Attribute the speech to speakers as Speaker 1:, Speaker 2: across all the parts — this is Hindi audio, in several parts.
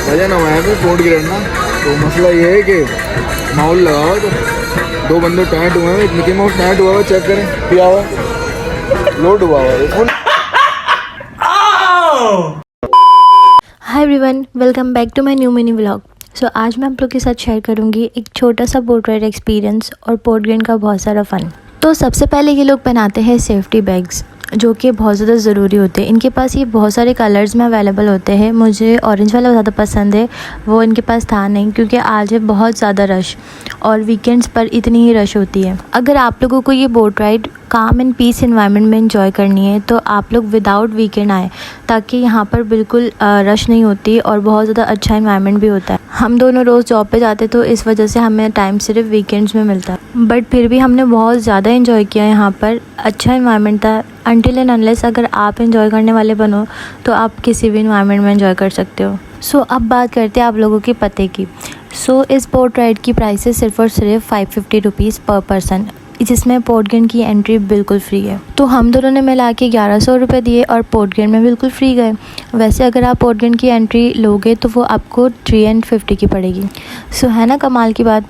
Speaker 1: वजह ना मैं भी पोर्ट गिरना। तो मसला ये है कि माहौल लगाओ तो 2 बंदे टाइट हुए हैं, मिकी माउस टाइट हुआ हुआ, चेक करें क्या हुआ, लोड हुआ हुआ है full.
Speaker 2: Hi everyone, welcome back to my new mini vlog. So आज मैं आप लोग के साथ शेयर करूंगी एक छोटा सा बोट राइड एक्सपीरियंस और पोर्ट ग्रीन का बहुत सारा फ़न। तो सबसे पहले ये लोग बनाते हैं सेफ्टी बैग्स, जो कि बहुत ज़्यादा ज़रूरी होते हैं। इनके पास ये बहुत सारे कलर्स में अवेलेबल होते हैं। मुझे ऑरेंज वाला ज़्यादा पसंद है, वो इनके पास था नहीं क्योंकि आज है बहुत ज़्यादा रश और वीकेंड्स पर इतनी ही रश होती है। अगर आप लोगों को ये बोट राइड काम एंड पीस एनवायरनमेंट में एंजॉय करनी है तो आप लोग विदाउट वीकेंड आए, ताकि यहाँ पर बिल्कुल रश नहीं होती और बहुत ज़्यादा अच्छा एनवायरनमेंट भी होता है। हम दोनों रोज़ जॉब पे जाते तो इस वजह से हमें टाइम सिर्फ वीकेंड्स में मिलता है, बट फिर भी हमने बहुत ज़्यादा एंजॉय किया। यहाँ पर अच्छा एनवायरनमेंट था। अनटिल एंड अनलेस अगर आप एंजॉय करने वाले बनो तो आप किसी भी एनवायरनमेंट में एंजॉय कर सकते हो। सो अब बात करते हैं आप लोगों के पते की। सो इस बोट राइड की प्राइस सिर्फ और सिर्फ 550 रुपीज़ पर पर्सन, जिसमें पोर्ट ग्रीन की एंट्री बिल्कुल फ्री है। तो हम दोनों ने मिला के 1100 रुपये दिए और पोर्ट ग्रीन में बिल्कुल फ्री गए। वैसे अगर आप पोर्ट ग्रीन की एंट्री लोगे तो वो आपको 350 की पड़ेगी। सो है ना कमाल की बात।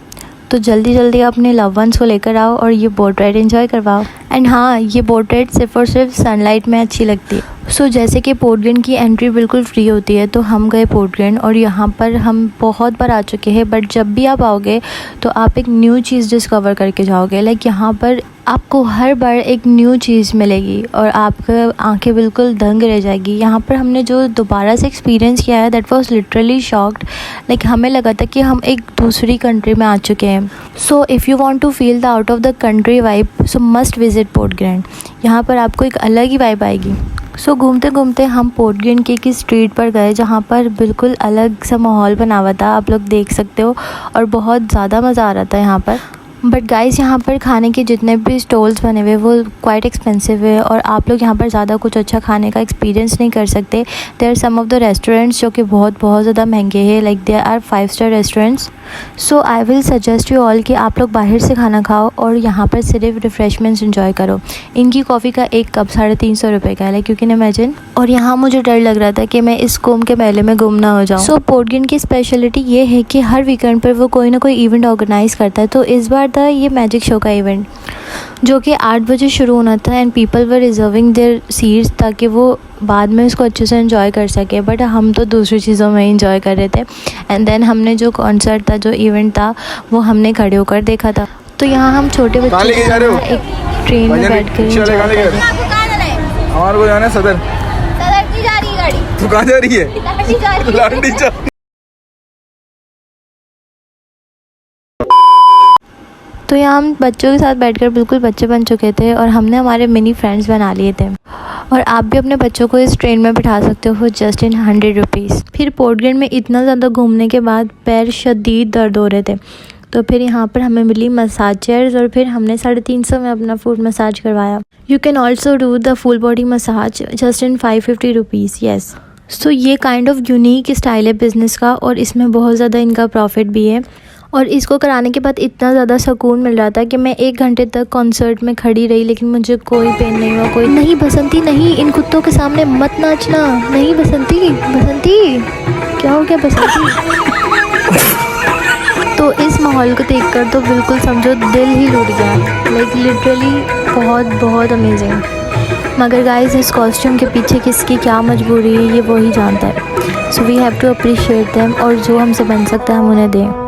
Speaker 2: तो जल्दी जल्दी अपने लव वंस को लेकर आओ और ये बोट राइड एंजॉय करवाओ। एंड हाँ, ये बोट राइड सिर्फ और सिर्फ सनलाइट में अच्छी लगती है। सो जैसे कि पोर्ट ग्रीन की एंट्री बिल्कुल फ्री होती है, तो हम गए पोर्ट ग्रीन और यहाँ पर हम बहुत बार आ चुके हैं, बट जब भी आप आओगे तो आप एक न्यू चीज़ डिस्कवर करके जाओगे। लाइक यहाँ पर आपको हर बार एक न्यू चीज़ मिलेगी और आपका आंखें बिल्कुल दंग रह जाएगी। यहाँ पर हमने जो दोबारा से एक्सपीरियंस किया है, that was literally shocked. Like हमें लगा था कि हम एक दूसरी कंट्री में आ चुके हैं। So if you want to feel the out of the country vibe, so must visit Port Green. यहाँ पर आपको एक अलग ही वाइब आएगी। सो घूमते घूमते हम पोर्ट ग्रीन की स्ट्रीट पर गए, जहाँ पर बिल्कुल अलग सा माहौल बना हुआ था, आप लोग देख सकते हो, और बहुत ज़्यादा मज़ा आ रहा था यहाँ पर। बट गाइस, यहाँ पर खाने के जितने भी स्टॉल्स बने हुए वो क्वाइट एक्सपेंसिव है और आप लोग यहाँ पर ज़्यादा कुछ अच्छा खाने का एक्सपीरियंस नहीं कर सकते। There are some of the restaurants जो कि बहुत ज़्यादा महंगे हैं, like they are 5 star restaurants. So I will suggest you all कि आप लोग बाहर से खाना खाओ और यहाँ पर सिर्फ रिफ़्रेशमेंट्स एंजॉय करो। इनकी कॉफ़ी का एक कप 350 रुपये का है, लाइक यू कैन इमेजिन। और यहाँ मुझे डर लग रहा था कि मैं इस कुंभ के मेले में गुम ना हो जाऊँ। सो पोर्ट ग्रीन की स्पेशलिटी ये है कि हर वीकेंड पर वो कोई ना कोई इवेंट ऑर्गेनाइज़ करता है। तो इस बार था ये मैजिक शो का इवेंट, जो कि 8 बजे शुरू होना था and people were reserving there seats ताकि वो बाद में उसको अच्छे से एंजॉय कर सके। बट हम तो दूसरी चीज़ों में एंजॉय कर रहे थे। एंड देन हमने जो कॉन्सर्ट था, जो इवेंट था, वो हमने खड़े होकर देखा था। तो यहाँ हम छोटे बच्चे एक ट्रेन में बैठ कर
Speaker 1: हमारे को जाना है सदर की जा रही है गाड़ी। तू कहाँ जा रही है? लाडी जा।
Speaker 2: तो यहाँ हम बच्चों के साथ बैठकर बिल्कुल बच्चे बन चुके थे और हमने हमारे मिनी फ्रेंड्स बना लिए थे। और आप भी अपने बच्चों को इस ट्रेन में बिठा सकते हो जस्ट इन 100 रुपीज़। फिर पोर्ट ग्रीन में इतना ज़्यादा घूमने के बाद पैर शदीद दर्द हो रहे थे, तो फिर यहाँ पर हमें मिली मसाज चेयर्स और फिर हमने 350 में अपना फुल मसाज करवाया। You can also do the full body massage just in 550 rupees. Yes. So ये काइंड ऑफ यूनिक स्टाइल है बिज़नेस का और इसमें बहुत ज़्यादा इनका प्रॉफिट भी है। और इसको कराने के बाद इतना ज़्यादा सुकून मिल रहा था कि मैं 1 घंटे तक कॉन्सर्ट में खड़ी रही, लेकिन मुझे कोई पेन नहीं हुआ। कोई नहीं बसंती, नहीं, इन कुत्तों के सामने मत नाचना। नहीं बसंती, बसंती क्या हो गया बसंती? तो इस माहौल को देखकर तो बिल्कुल समझो दिल ही टूट गया। लाइक लिटरली बहुत अमेजिंग। मगर गाइस, इस कॉस्ट्यूम के पीछे किसकी क्या मजबूरी है ये वही जानता है। So we have to appreciate them और जो हमसे बन सकता है हम उन्हें दें।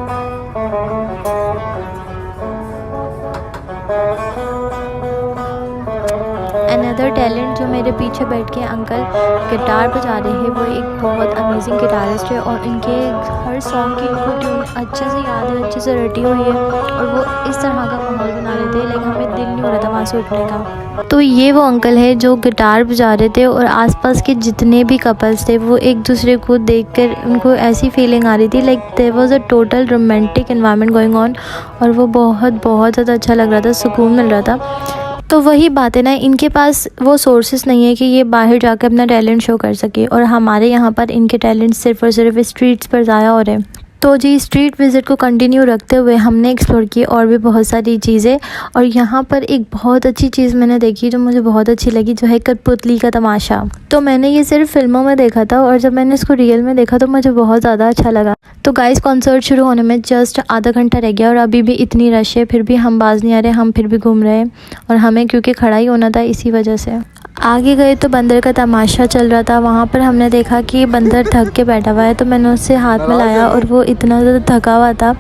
Speaker 2: अनदर टैलेंट जो मेरे पीछे बैठ के अंकल गिटार बजा रहे हैं, वो एक बहुत अमेजिंग गिटारिस्ट है और इनके हर सॉन्ग की इनको ट्यून अच्छे से याद है, अच्छे से रटी हुई है और वो इस तरह का माहौल बना रहे थे, लेकिन हमें दिल नहीं हो रहा था वहाँ से उठने का। तो ये वो अंकल है जो गिटार बजा रहे थे और आसपास के जितने भी कपल्स थे वो एक दूसरे को देखकर उनको ऐसी फीलिंग आ रही थी, like there was a total romantic environment going on और वो बहुत ज़्यादा अच्छा लग रहा था, सुकून मिल रहा था। तो वही बात है ना, इनके पास वो सोर्सेस नहीं है कि ये बाहर जाकर अपना टैलेंट शो कर सके और हमारे यहाँ पर इनके टैलेंट सिर्फ और सिर्फ स्ट्रीट्स पर ज़ाया हो रहे हैं। तो जी स्ट्रीट विज़िट को कंटिन्यू रखते हुए हमने एक्सप्लोर की और भी बहुत सारी चीज़ें। और यहाँ पर एक बहुत अच्छी चीज़ मैंने देखी जो मुझे बहुत अच्छी लगी, जो है कठपुतली का तमाशा। तो मैंने ये सिर्फ फिल्मों में देखा था और जब मैंने इसको रियल में देखा तो मुझे बहुत ज़्यादा अच्छा लगा। तो गाइस कॉन्सर्ट शुरू होने में जस्ट आधा घंटा रह गया और अभी भी इतनी रश है, फिर भी हम बाज नहीं आ रहे, हम फिर भी घूम रहे हैं। और हमें क्योंकि खड़ा ही होना था इसी वजह से। आगे गए तो बंदर का तमाशा चल रहा था। वहाँ पर हमने देखा कि बंदर थक के बैठा हुआ है, तो मैंने उससे हाथ मिलाया और वो इतना ज़्यादा थका हुआ था,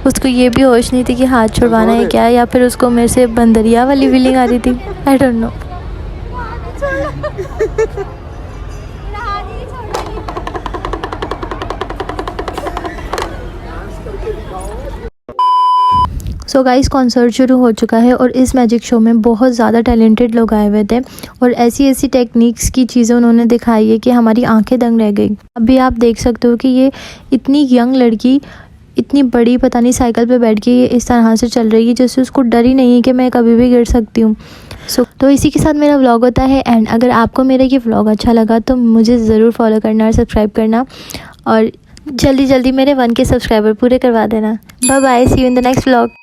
Speaker 2: उसको ये भी होश नहीं थी कि हाथ छुड़वाना है क्या, या फिर उसको मेरे से बंदरिया वाली फीलिंग आ रही थी, I don't know. So guys concert शुरू हो चुका है और इस मैजिक शो में बहुत ज़्यादा टैलेंटेड लोग आए हुए थे और ऐसी ऐसी टेक्निक्स की चीज़ें उन्होंने दिखाई है कि हमारी आंखें दंग रह गई। अभी आप देख सकते हो कि ये इतनी यंग लड़की इतनी बड़ी पता नहीं साइकिल पे बैठ के ये इस तरह से चल रही है जैसे उसको डर ही नहीं है कि मैं कभी भी गिर सकती हूँ। तो इसी के साथ मेरा व्लॉग होता है एंड अगर आपको मेरा ये व्लॉग अच्छा लगा तो मुझे ज़रूर फॉलो करना और सब्सक्राइब करना और जल्दी जल्दी मेरे 1K सब्सक्राइबर पूरे करवा देना। Bye bye, see you in the next vlog.